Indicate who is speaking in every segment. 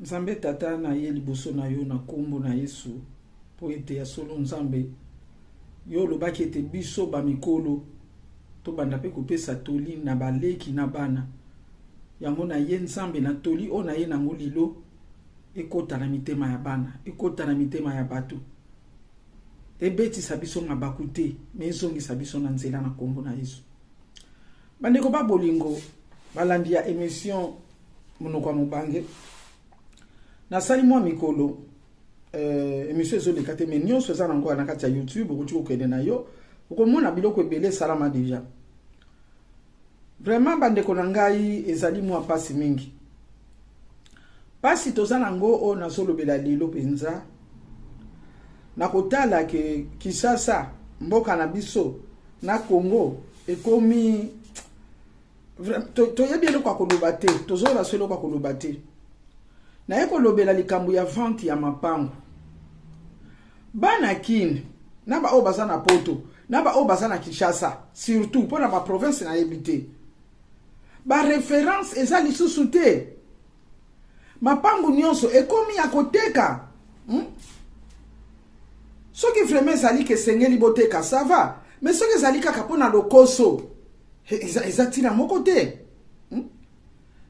Speaker 1: Nzambe tata na ye liboso na yo na kombo na Yesu po ete ya solo Nzambe yo lobaki ete biso ba mikolo to banda pe kopesa toli na baleki na bana yango na ye Nzambe na toli o na ye na ngolilo ekota na mitema ya bana ekota na mitema ya bato ebeti sabiso nga bakute mezongi sabiso na nzela na kombo na Yesu. Bandeko ba bolingo balandi ya émission monoko mubange na sali mwa mikolo émission zo lekate me nyonso za nango na kati ya YouTube okuti okende na yo okomona biloko ebele salama déjà. Vraiment bandeko na ngai ezali mwa pasi mingi. Pasi toza nango o nazolobela lelo penza na kotala ke Kinshasa mboka na biso na Congo ekomi toyebi eloko koloba te tozola solo kwa koloba te na yeko lobela likambo ya vente ya mapango bana kine na ba obaza na poto na ba obaza na Kinshasa surtout pour na ba province na yebite ba référence ezali lisusu te mapango nyonso ekomi ya koteka soki vraiment ezali ke sengeli boteka ça va mais soki ezali kaka pona lokoso ezati na moko te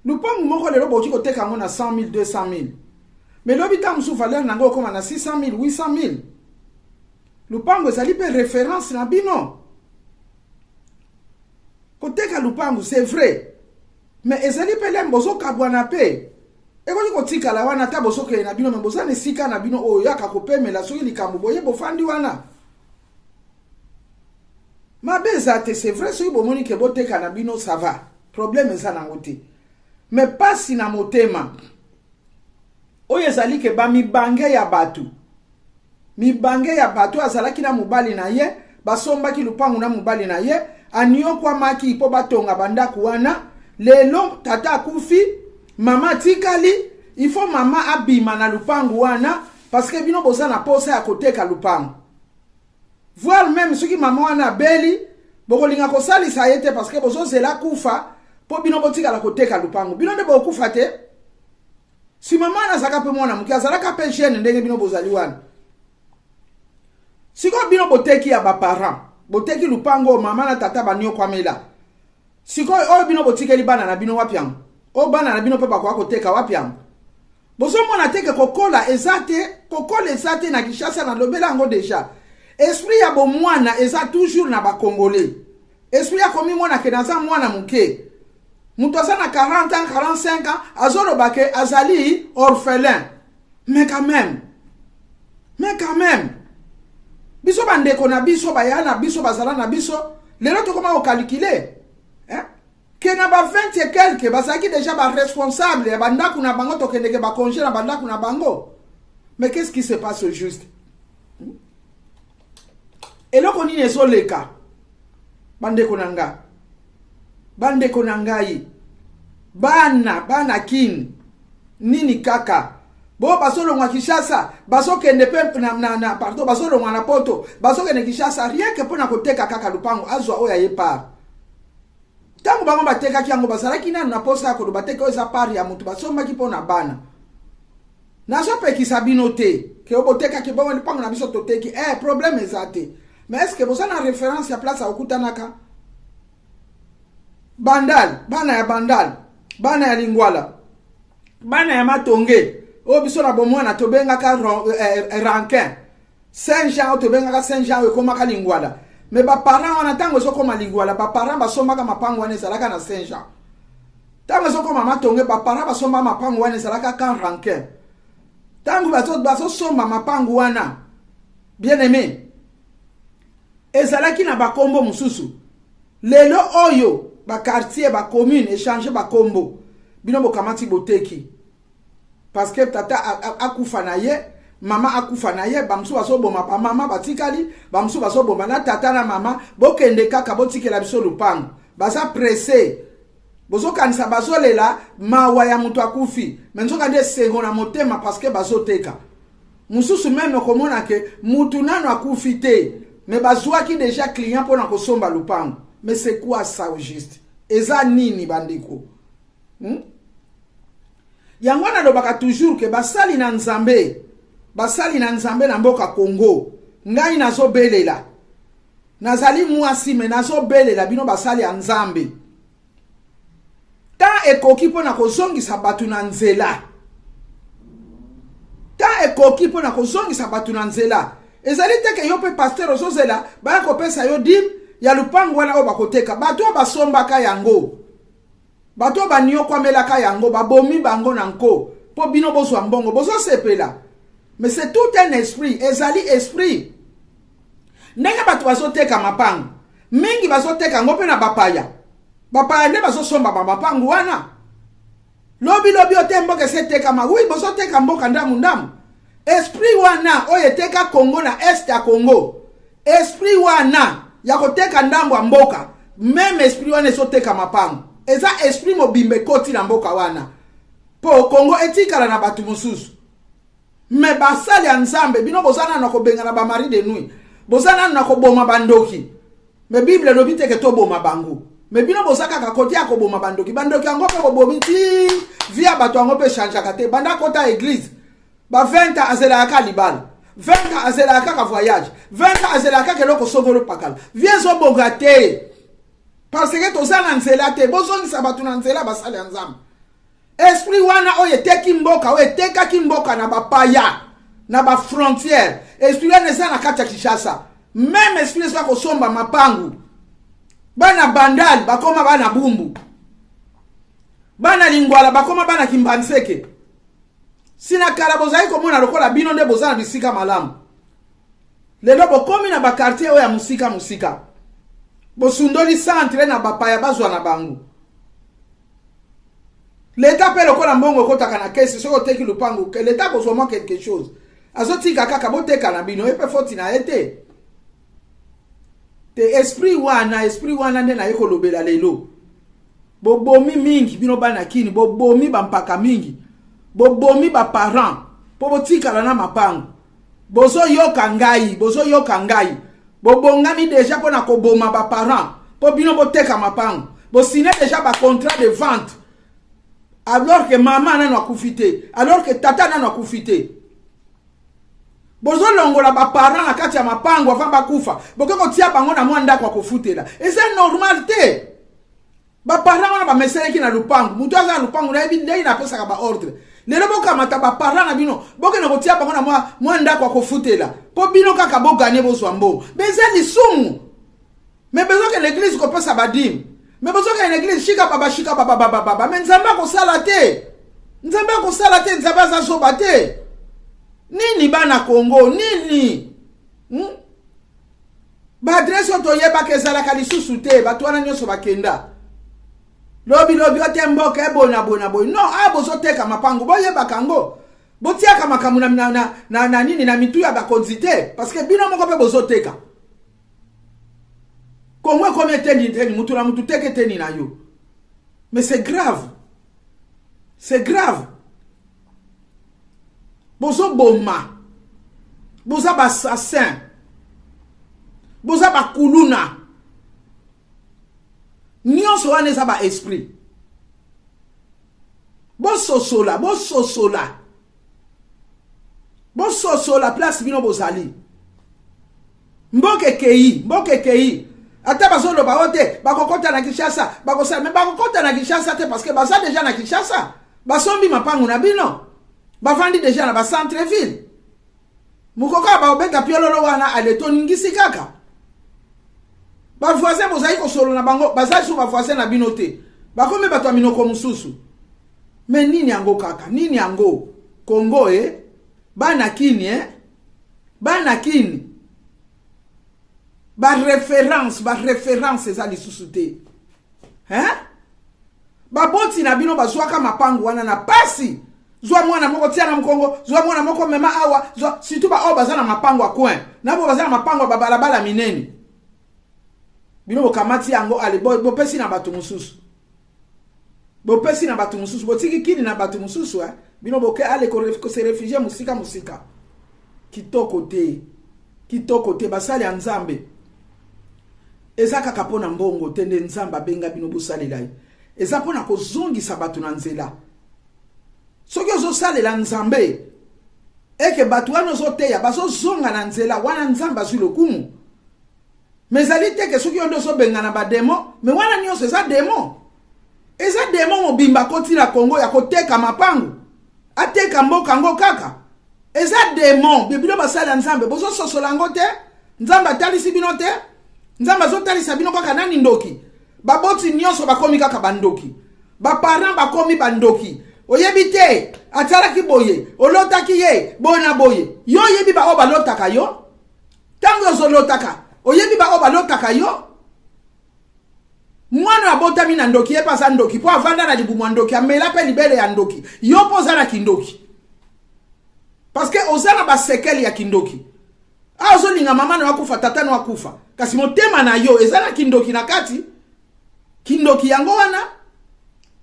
Speaker 1: lupango moko lelo boki koteka ngo na 100 000 200 000 mais lobita musu valeur nango koma na 600 000 800 000 lupango ezali pe référence na bino koteka lupango c'est vrai mais ezali pe lembozo kabwana pe ekoli kotika la wana ta bosoke na bino memboza ne sika na bino o yaka kopemela soki likambo boye bofandi wana mabeza te c'est vrai soki bomoni ke boteka na bino ça va problème eza na ngote mais pasi na motema oyo ezali ke ba mibange ya batu azalaki na mobali na ye basombaki lupango na mobali na ye aniyo kwa maki po batonga bandaku wana lelo tata akufi mama tikali il faut mama abima na lupango wana parce que bino boza na posa ya koteka lupango voire même ceux qui maman wana beli bokolinga kosalisa yete parce que bozo zela kufa po bino botika la koteka lupango bino nde bokufa te si mama na zaka pe mwana muki azalaka pe jeune ndenge bino bozali wana siko bino boteki ya ba parents boteki lupango mama na tata banyo kwamela siko o bino botikeli bana na bino wapiango o bana na bino pe bakwa koteka wapiango bozo mona teke kokola ezate na Kinshasa na lobela ngo déjà esprit ya bo mwana eza toujours na ba congolais esprit ya komi mwana ke naza mwana muke muto za na 40 ans 45 ans azolo bake azali orphelin mais quand même biso bandeko na biso bayana biso bazala na biso lelo to koma o calculer que na ba 20 et quelques bazaki déjà ba responsable ya bandaku na bango to kendeke ba congé na bandaku na bango mais qu'est-ce qui se passe au juste eloko nini ezoleka bandeko nangai bana kin nini kaka bo basolongwa Kinshasa basokende pe na pardon basolongwa na poto basokende Kinshasa rien que pona koteka kaka lupango azwa oya yepa tango bango bateka kiango basalaki na posa ko bateka oza pari ya mutu basomba ki pona bana na so pe kisabino te ke oboteka ke bango lupango na biso toteki problème ezate. Mais est-ce que vous avez une référence à place à Okutanaka? Bandal, bana ya Lingwala, bana ya Matonge, biso na bomwana tobenga ka rankin. Saint-Jean tobenga ka Saint-Jean e koma ka Lingwala. Mais ba parents wana tango so koma Lingwala, ba parents basomba ka mapango wana ezalaka na Saint-Jean. Tango so koma Matonge, ba parents basomba mapango wana ezalaka ka rankin. Tango baso somba mapango wana. Bien aimé. Ezalaki na bakombo mususu lelo oyo ba quartier ba commune échanger ba kombo bino bokamati boteki parce que tata akufa na ye mama akufa na ye bamsu basoboma pa mama batikali bamsu basoboma na tata na mama bokende kaka botikela biso lupango baza pressé bozokanisa bazolela mawa ya mutu akufi menzoka nde sengo na motema parce que bazoteka mususu même komona ke mutu nano akufi te. Mais bazwa ki déjà client pour na kosomba lupango. Mais c'est quoi ça au juste? Eza nini bandeko? yango wana lobaka toujours ke basali na nzambe na mboka Congo ngai nazo belela nazali mwasi me nazo belela bino basali ya nzambe ta ekoki pona kozongisa batu na nzela ezali teke yo pe pasteur ozozela baya kopesa yo dim ya lupango wana o bakoteka bato basombaka yango bato banio kwamelaka yango babomi bango na nko po bino bozwa mbongo bozo sepela mais c'est tout un esprit ezali esprit ndenge bato bazoteka mapango mingi bazoteka ngo pe na bapaya nde bazosomba mapango wana lobi ote mboka seteka oui bozoteka mboka ndamu esprit wana oye teka Congo na est ya Congo esprit wana ya koteka ndambo ya mboka même esprit wana ezoteka mapango eza esprit mobimbe koti na mboka wana po Congo etikala na batu mosusu me basali ya nzambe bino bozana na kobenga ba mari de nuit bozana na koboma bandoki me Bible lobi teke to boma bango me bino bozaka ka koti ya koboma bandoki yango pe bobomi ti via batu yango pe chanja kate banda kota église ba 20 azela ka libala 20 azela ka voyage 20 azela ka keloko songolo pakala viezo bogate parce que tozana nzela te bozongisa batu na nzela basali ya nzambe esprit wana oye teki mboka oye teka kimboka na bapaya na ba frontière esprit wana eza na kati ya Kinshasa même esprit eza kosomba mapangu bana bandali bakoma bana bumbu bana lingwala bakoma bana kimbanseke sina kala bozali komona lokola bino nde bozana bisika malamu lelo bokomi na bakartier oya musika bosundoli centre na bapaya bazwa na bango l'État peut lokola mbongo kotaka na kesi soko teki lupango que l'État kozwa moi quelque chose azotika kaka boteka na bino epe foti na ete te esprit wana nde na yeko lobela lelo bobomi mingi bino bana kini bobomi bampaka mingi bobomi ba parents po botika na mapango bozo yoka ngai bobongami déjà pona koboma ba parents po bino boteka mapango bo signer déjà ba contrat de vente alors que maman n'a kufité alors que tata n'a kufité bozo longola ba parents na kati ya mapango avant bakufa bokeko tia bango na mwanda kwa kufutela et c'est normal te ba parents wana ba meseleki na lupango mutu aza lupango na ebi ndei na pesa ka ba ordre lelo boka mata ba parents na bino bokeno kotia bango na mwanda kwa kufutela po bino kaka bogane bozwa mbongo bezali sumu mais besoin que l'église ko pesa badim mais besoin que l'église shika baba mais nzamba ko sala te nzamba za soba te nini bana Congo nini ba adresse to yeba ke sala kali susu te ba twana nyoso bakenda lobi ote mboka ebona boy no bozo teka mapango boyeba kango botia kama kamuna na nini na mitu ya bakonzite parce que bino moko pe bozo teka Congo comme teni mutu na mutu teke teni na yo mais c'est grave bozo boma boza ba assassin boza ba kuluna nyonso wana eza ba esprit bososola place bino bozali mboke kei ata bazolo baote bakokota na Kinshasa bakosala mais bakokota na Kinshasa te parce que baza déjà na Kinshasa basombi mapango na bino bavandi déjà na ba centre ville mukoka baobeta piololo wana aleto ningisi kaka ba voisin bozali ko solo na bango bazali so ba voisin na bino te bakomi bato minoko mususu mais nini yango kaka nini yango Congo bana kini ba référence eza lisusu te ba boti na bino bazwaka mapango wana na pasi zwa mwana moko tia na mkongo zwa mwana moko mema awa zwa surtout ba baza na mapango a coin nabo baza na mapango ba balabala minene bino bokamati yango ale bopesi na batu mususu botiki kini na batu mususu bino boke ale ko se réfugier musika kitoko te basali ya nzambe eza kaka pona mbongo tende nzamba benga bino bosalelai eza pona kozongisa batu na nzela soki ozosalela nzambe eke bato wana ozoteya bazozonga na nzela wana nzambe azwi lokumu me ezali te ke soki yo nde ozobengana bademo me wana nyonso eza demo mobimba akoti na Kongo ya koteka mapangu ateka mboka ngo kaka eza demo bibilo basala nzambe bozososola ngo te nzambe atalisi bino te nzambe azotalisa bino kaka nani ndoki baboti nyonso bakomi kaka bandoki baparent bakomi bandoki oyebi te atalaki boye olotaki ye bona boye yo yebi ba o balotaka yo tango ozolotaka oyebi ba o balotaka yo mwana abotami na ndoki ye pasa ndoki po avanda na libumu ndoki amela pe libele ya ndoki yo poza na kindoki parce que ozana ba sekeli ya kindoki azolinga mama na wakufa tata na wakufa kasi motema na yo ezana kindoki na kati kindoki yango wana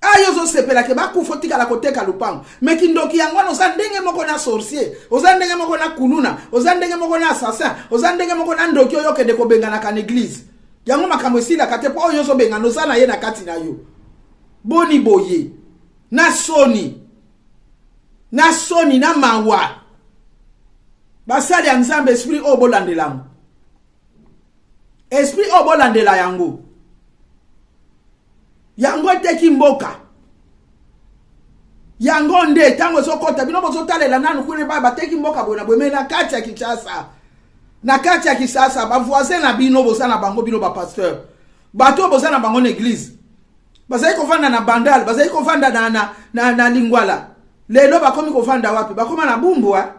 Speaker 1: ayo zo sepela ke bakufa tika koteka lupango me kindoki yango wana oza ndenge moko na sorcier oza ndenge moko na kuluna oza ndenge moko na assassin oza ndenge moko na ndoki oyo kende kobengana ka église yango makambo esila kate po oyo zo bengana ozana ye na kati na yo boni boye na soni na mawa basali ya nzambe esprit obolandela yango yango eteki mboka yango nde tango ezokota bino bozotalela nanu kune bateki mboka boye na boye na kati ya Kinshasa bavoisin na bino boza na bango bino bapasteur bato boza na bango na église bazali kovanda na Bandal bazali kovanda na Lingwala lelo bakomi kovanda wapi bakoma na Bumbwa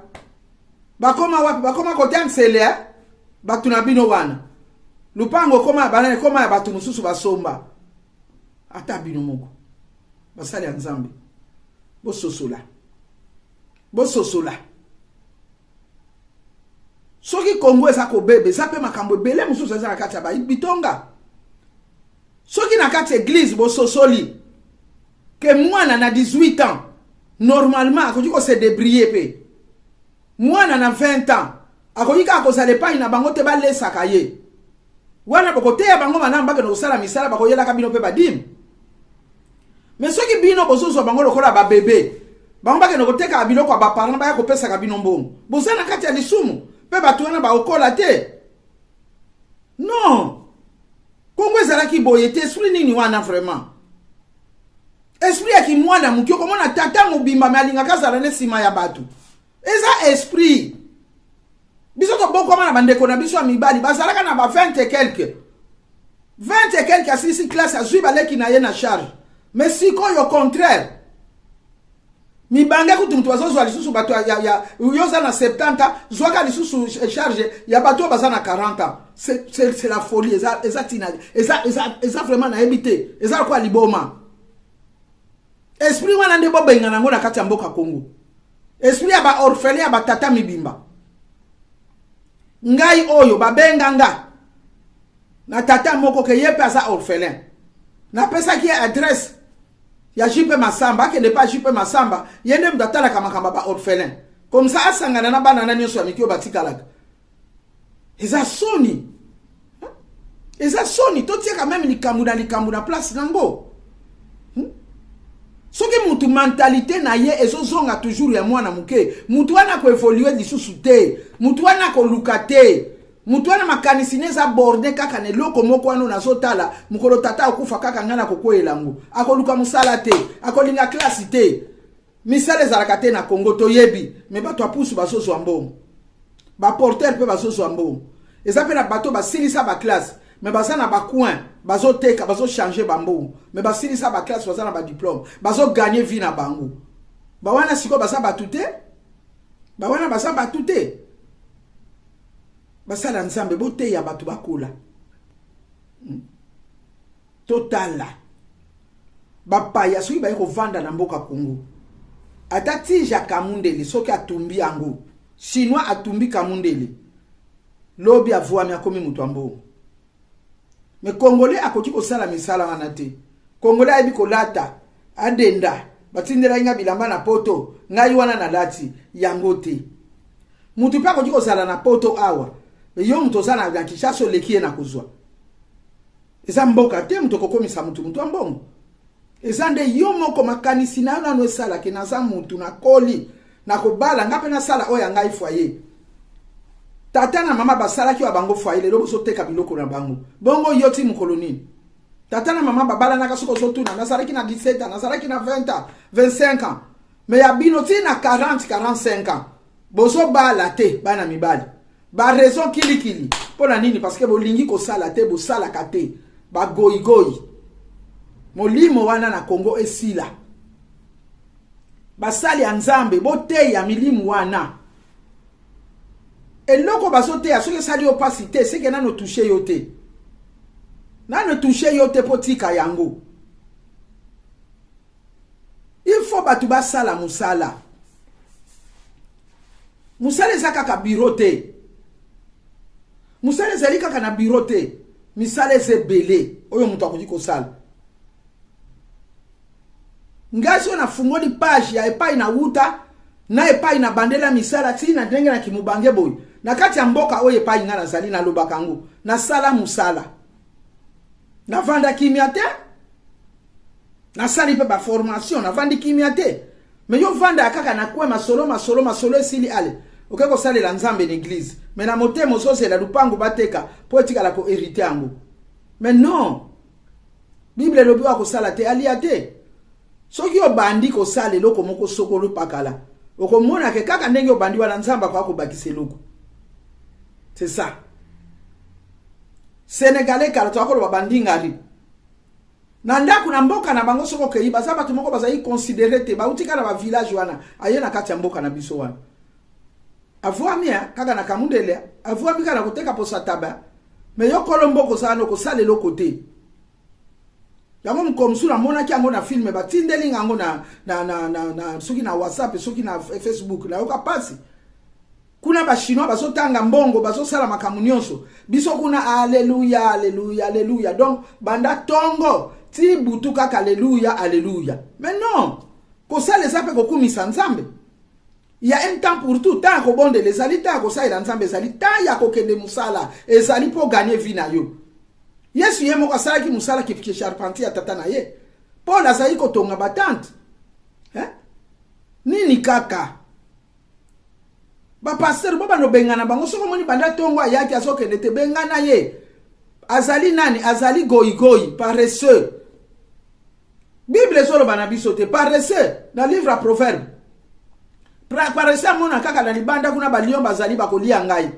Speaker 1: bakoma wapi bakoma kote Nsele batu na bino wana lupango koma banane koma ya batu mususu basomba ata bino moko basali ya nzambe bososola soki Kongo eza kobebe eza pe makambo ebele mususu eza na kati ya bitonga soki na kati église bososoli ke mwana na 18 ans normalement akoki ko se débrouiller pe mwana na 20 ans akoki ka kozala epai na bango te balesaka ye wana bokoteya bango manamba ke no kosala misala bakoyelaka bino pe badim mais soki bino bozozwa bango lokola ba bébé bango bakende koteka biloko ya baparent baya kopesaka bino mbongo boza na kati ya lisumu pe bato wana baokola te non Kongo ezalaki boye te esprit nini wana vraiment esprit ya kimwana muki okomona tata mobimba me alingaka azala ne nsima ya bato eza esprit biso tobokoma na bandeko na biso ya mibali bazalaka na ba 20 et quelques asilisi classe azwi baleki na ye na charge mais sikoyo au contraire mibange kutu mtu bazozwa lisusu bato ya yoza na 70 zwaka lisusu charge ya bato baza na 40 ans c'est la folie eza tina eza vraiment na habité eza kwa liboma esprit wana ndebo bengana ngo na kati ya mboka Kongo esprit ya ba orphelin ya batata mibimba ngai oyo babenganga na tata moko ke yepe asa orphelin na pesa ki adresse ya Jipe Masamba ke ne pas Jipe Masamba yende mdatala kama ba orphelin comme ça asangana na bana na nyoso amikyo batikalaka eza soni totie quand même likambu na place nango soki mutu mentalité na ye ezozonga toujours ya mwana muke mutu wana ko évoluer lisusu te mutu wana ko lukate mutu wana makanisi neza borde kaka ne loko moko wana nazotala mukolo tata okufa kaka ngana kokoyelango akoluka musala te akolinga classe te misala ezalaka te na Kongo toyebi me bato apusu bazozwa mbongo ba porteur pe bazozwa mbongo eza pe na bato basilisa ba classe me baza na ba coin bazoteka bazochanger bambongo me basilisa ba classe baza na ba diplôme bazo gagner vie na bango ba wana siko baza batute ba wana baza batute basala nzambe bote ya batu bakula totala bapaya soki baye kovanda na mboka Kongo atati ja kamundeli soki atumbi yango chinois atumbi kamundeli lobi avwami akomi mutu ambo me congolais akoki kosala misala wana te congolais ayebi kolata adenda batindela inga bilamba na poto ngai wana na lati yango te mutu pa akoki kosala na poto awa yo mutu ozana na Kinshasa lekie na kuzwa eza mboka te mutu kokomisa mutu ambongo ezande yo moko makanisi na yo nano esala ke naza mutu na koli na kobala ngape na sala oya ngai foyer tata na mama basala ki wa bango foyer lelo boso teka biloko na bango bongo yoti mukolo nini tata na mama babala na kasoko so tuna nazalaki na 17 ans nazalaki na 20 ans 25 ans mais ya binoti na 40 45 ans boso bala te bana mibali ba raison kili pona nini parce que bolingi ko sala te bo sala kate ba goyi molimo wana na Congo esila basali ya nzambe bote ya milimu wana eloko basote ya soki sali opacité c'est que nano toucher yote nano toucher yote potika yango il faut batu basala musala ezaka ka birote musala ezali kaka na birote misala ezebele oyo mutu akudi kosala ngasi ona fungoli page ya epai na wuta na epai na bandela misala ti na ndenge na kimubange boy na kati ya mboka oyo epai nga nazali na lobakango na sala musala na vanda kimia te na sali pe ba formation na vandi kimia te mais yo vanda kaka na kwe masolo esili ale okeko sale la nzambe l'église mais na motemo sose la lupango bateka po etika la ko hériter yango mais non bible lobi wa ko sala te alia te soki yo bandi ko sale loko moko sokolo pakala okomona ke kaka ndenge yo bandi wana nzamba kwa ko bakise loko c'est ça Sénégalais kala to akolo babandi ngari na ndaku na mboka na bango soko ke iba zaba tumoko bazayi considérer te ba utika na ba village wana ayena kati ya mboka na biso wana avwamia kaka na kamundele avwami kana koteka posa taba mais yo kolomboko sana ko sale loko te yango mkomsula mona ki yango na film batindeli ngango na soki na WhatsApp soki na Facebook na yoka pasi kuna ba chinois bazotanga mbongo bazosala makamu nyonso biso kuna alléluia donc banda tongo ti butu kaka alléluia mais non ko sala zape ko kumisa nzambe il y a un temps pour tout tant ko bonde les ali tant ko sala nzambe zali tant ya ko kende musala ezali pour gagner vie na yo Yesu ye moko asala ki musala ki charpentier tata na ye Paul azali ko tonga batante nini kaka ba pasteur baba no bengana bango soko moni banda tongo ayaki asoke nete bengana ye azali nani azali goyi paresseux Bible solo bana biso te paresseux na livre à proverbe paresseux mona kaka na libanda kuna balion bazali bakolia ngai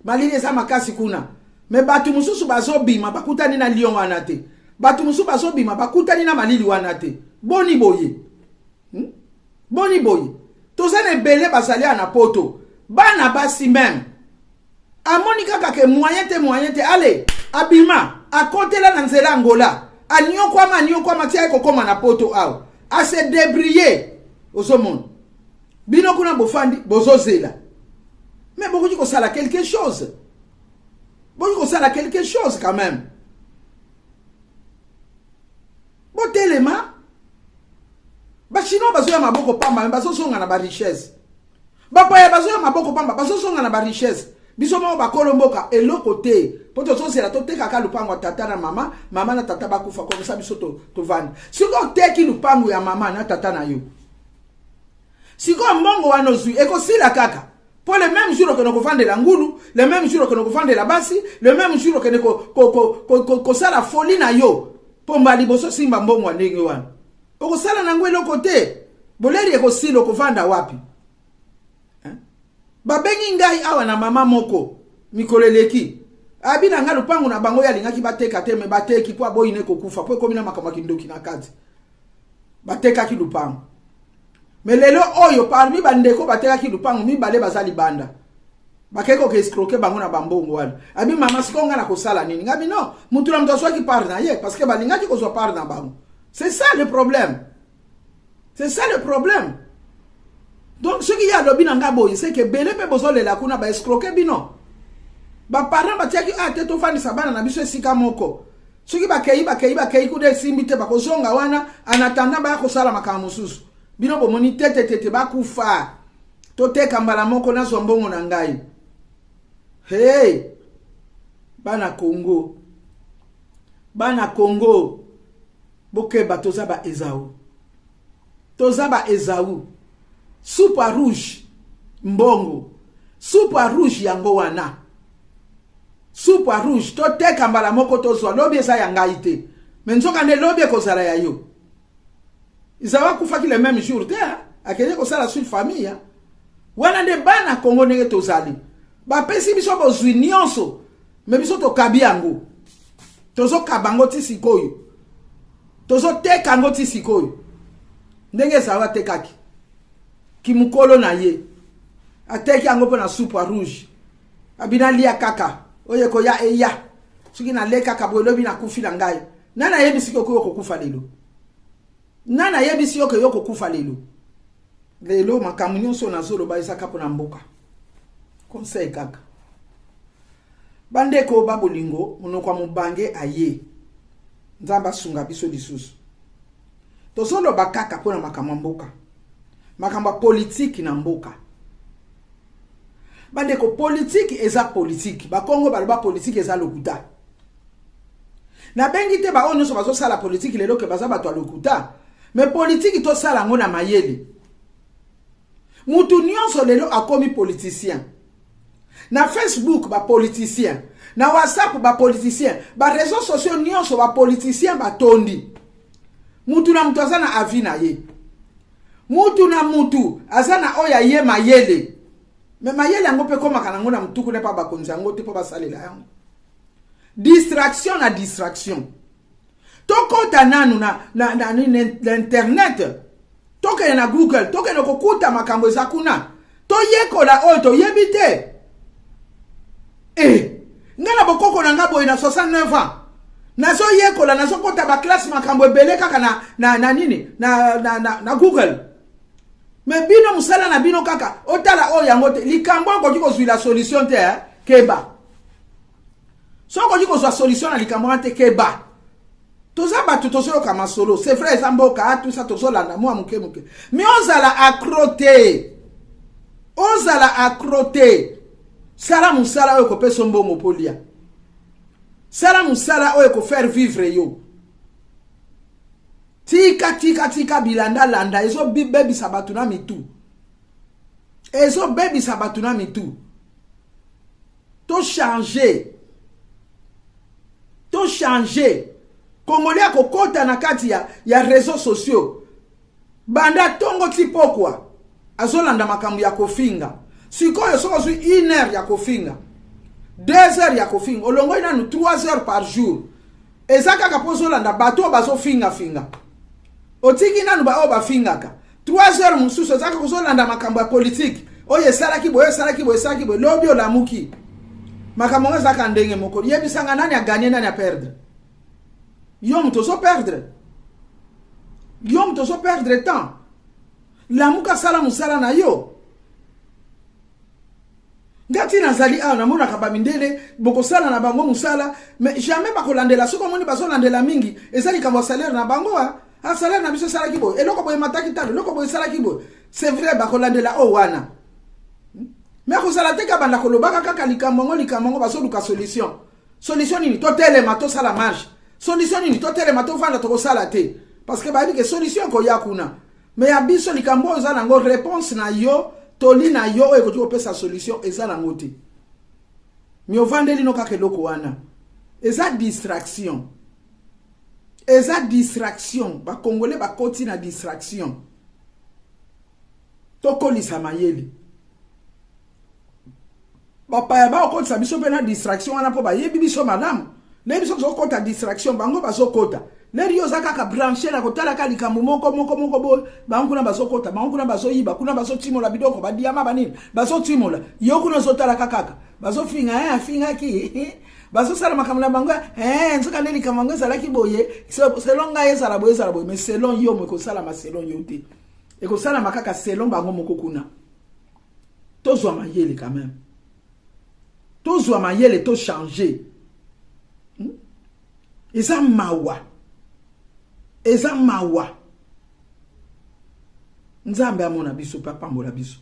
Speaker 1: malili eza makasi kuna me batu mususu bazobima bakutani na lion wana te batu mususu bazobima bakutani na malili wana te boni boye tozane bele bazali na poto bana basi même amoni kaka ke moyen te allez abima akotela na nzela ngola anyokwama tia kokoma na poto aw a se débriller ozomon bino kuna bofandi bozozela mais beaucoup ko sala quelque chose quand même botelema bachino bazoya maboko pamba bazosonga na ba richesse bapaya bazoya maboko pamba bazosonga na ba richesse biso mo bakolomboka eloko te poto sosela to teka ka lupango tata na mama na tata bakufa ko sa biso to vanda siko teki lupango ya mama na tata na yo siko mbongo wanozui ekosila kaka pour le même jour que nous vendons la ngoulou, le même jour que nous vendons la bassi, le même jour que nous ça la folie na yo. Pour maliboso simba mbongo ndenge wana. Oko sala na ngwe lokote. Boleri eko silo ko vanda wapi? Babengi ngai awa na mama moko mikoleleki. Abina nga lupango na bango ya lingaki bateka teme bateki po boyi ne kokufa po komina makama kindoki na kati. Bateka ki lupango. Mais lelo oyo parmi bandeko bateka ki lupango mibale bazali banda. Bakeko ke escroquer bango na bambongo wana. Abi mama sikonga na kosala nini? Ngabi non, mutu na mtoswa ki parle na ye parce que balinga ki kozwa parle na bango. C'est ça le problème. C'est ça le problème. Donc ce qui y a lobi na ngabo, c'est que bele pe bozole la kuna ba escroquer bino. Ba parent batia ki teto fani sabana na biso esika moko. Ce qui bakei ku de simbite bakozonga wana anatanda ba kosala makamu susu. Bino bo moni tete bakufa. Toteka mbala moko na zombongo na ngai. Hey! Bana Congo. bokeba toza ba Esaü. Toza ba Esaü. Soupe à rouge mbongo. Soupe à rouge yango wana. Soupe à rouge to teka mbala moko tozwa lobi eza yanga ite. Mais nzoka ne lobi kozala ya yo. Izawa kufaki le même jour te akende kosala sur famille. Wana de bana Congo nenge tozali. Ba pesi biso bozwi nyonso. Mais biso to kabi yango. Tozo kabango ti sikoyo. Tozo teka ngo ti sikoyo. Ndenge zawa tekaki. Kimukolo na ye. Ateki yango pe na soupe à rouge. Abina lia kaka. Oye ko ya eya. Suki na le kaka bo lobi na kufi na ngai. Nana yebisi ko ko kufa lelo. Nana yebisi yo ko yo kufa lelo. Lelo makamunyo so na zolo ba isaka po na mboka. Conseil kaka. Bandeko babolingo monokwa mubange aye. Nzamba sunga biso lisusu. Tozolo bakaka po na makamamboka. Makamba politique na mboka. Bandeko politique eza politique. Ba Congo baloba politique eza lokuta. Na bengi te ba ono so bazo sala politique lelo ke baza bato lokuta. Mais politique to sala ngo na mayele. Mutu nyonso lelo akomi politicien. Na Facebook ba politicien. Na WhatsApp ba politicien. Ba réseaux sociaux nyonso ba politicien ba tondi. Mutu na mutu azana avina ye. Mutu na mutu azana oya ye mayele. Mais mayele yango pe koma kana ngona mutu kune pa bakonzi yango te po basalela yango. Distraction na distraction. Toko tananu na internet. Toke na Google, toke no kokuta makambo zakuna. To yekola oyo to yebite. Ngana bokoko na ngabo ina 69 ans. Nazo yekola nazo kota ba classe makambo ebele kaka na nini na Google. Mais bino musala na bino kaka otala oyo yango te likambo ko diko zwi la solution te keba. So ko diko zwa solution na likambo te keba. Toza batu tozolo kama solo, c'est vrai zamboka tout ça tozola na moi muke. Mais ozala accroté. Ozala accroté. Sala musala oyo ko peso mbongo polia. Sala musala oyo ko faire vivre yo. Tika bilanda landa ezo baby sabatuna mitu. Ezo baby sabatuna mitu. To changer. To changer. Congolais kokota na kati ya réseaux sociaux. Banda tongo tipokwa. Azolanda makambu ya kofinga. Sikoyo soko zui 1 heure ya kofinga. 2 heures ya kofinga. Olongo ina nu 3 heures par jour. Ezaka kapozolanda bato bazo finga. Otiki nanu ba oba fingaka. 3 heures mususu ezaka kozolanda makambu ya politique. Oye salaki boye. Lobi olamuki. Makambu ezaka ndenge moko. Yebisanga nani a gagner nani a perdre. Yom tozo perdre temps. La muka sala musala na yo. Ngati nazali na mona kabamindele boko sala na bango musala mais jamais bakolandela soko moni bazolandela mingi ezali kamba salaire na bango salaire na biso sala kibo eloko boye mataki talo eloko boye sala kibo c'est vrai bakolandela wana mais ko sala te ka banda kolobaka kaka likambo bazoluka solution ni to telema to sala marche. Solution ni to telema to vanda to sala te parce que ba di que solution ko yakuna mais abiso likambo za nango réponse na yo toli na yo e ko to pesa solution eza na ngoti mi ovandeli no kaka loko wana eza distraction ba congolais ba koti na distraction to kolisa mayele ba pa ba ko sa biso pe na distraction wana po ba yebi biso madame les biso zo kota distraction bango bazo kota les rio za kaka brancher na kotala ka likambo moko bo bango kuna bazo kota bango kuna bazo yiba kuna bazo timola bidoko ba diama banini bazo timola yo kuna zo tala kaka bazo finga ki bazo sala makamula bango nzoka ndeli kamango sala ki boye selon nga yesala boye mais selon yo moko sala ma selon yo te e ko sala makaka selon bango moko kuna tozwa mayele quand même tozwa mayele to changer. Eza mawa. Nzambe amona biso papa mbola biso.